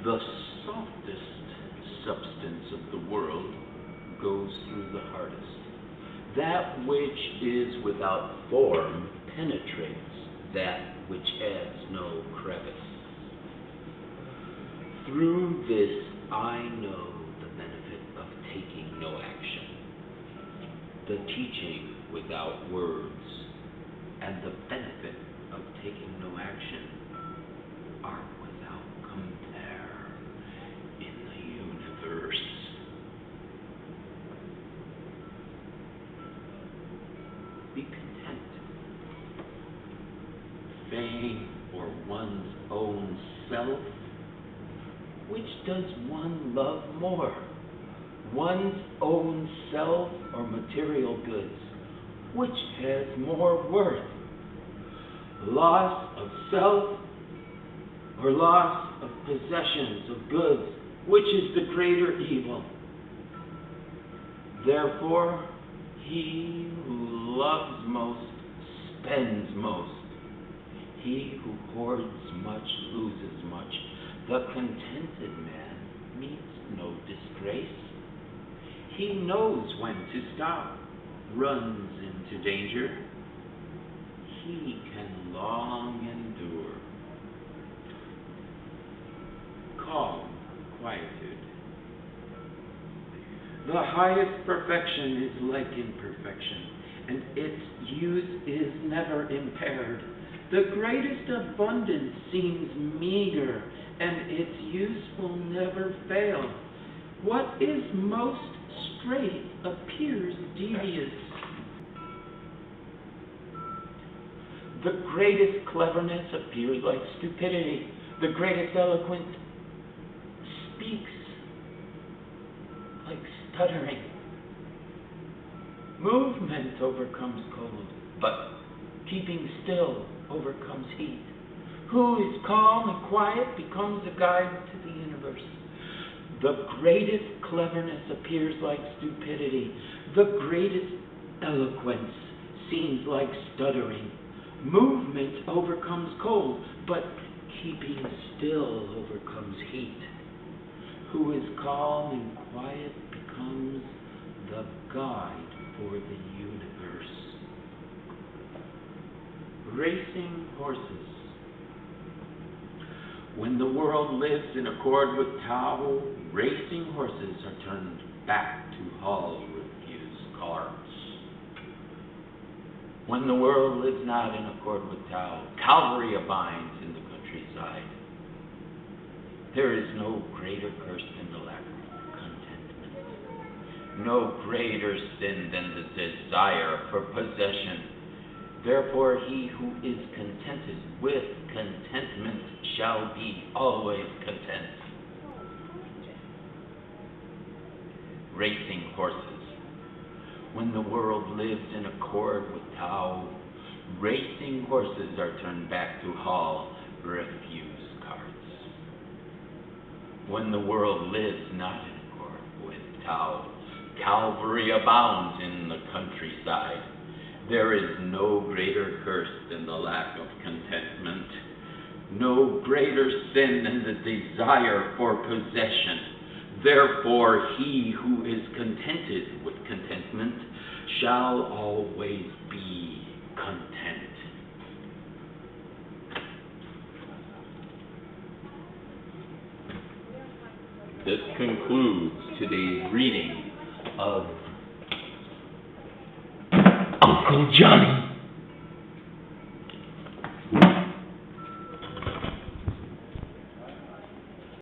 The softest substance of the world goes through the hardest. That which is without form penetrates that which has no crevice. Through this I know the benefit of taking no action, the teaching without words, and the benefit of taking no action are without compare in the universe. Be content. Fame or one's own self, which does one love more? One's own self or material goods, which has more worth? Loss of self or loss of possessions of goods, which is the greater evil? Therefore, he who loves most spends most. He who hoards much loses much. The contented man meets no disgrace. He knows when to stop, runs into danger. He can long endure. Calm, quietude. The highest perfection is like imperfection, and its use is never impaired. The greatest abundance seems meager, and its use will never fail. What is most straight appears devious. The greatest cleverness appears like stupidity. The greatest eloquence speaks like stuttering. Movement overcomes cold, but keeping still overcomes heat. Who is calm and quiet becomes a guide to the universe. The greatest cleverness appears like stupidity. The greatest eloquence seems like stuttering. Movement overcomes cold, but keeping still overcomes heat. Who is calm and quiet becomes the guide for the universe. Racing horses. When the world lives in accord with Tao, racing horses are turned back to Hall refuse carts. When the world lives not in accord with Tao, Calvary abides in the countryside. There is no greater curse than the lack of contentment, no greater sin than the desire for possession. Therefore, he who is contented with contentment shall be always content. Racing horses. When the world lives in accord with Tao, racing horses are turned back to Hall refuse carts. When the world lives not in accord with Tao, Calvary abounds in the countryside. There is no greater curse than the lack of contentment, no greater sin than the desire for possession. Therefore, he who is contented with contentment shall always be content. This concludes today's reading of Uncle Johnny.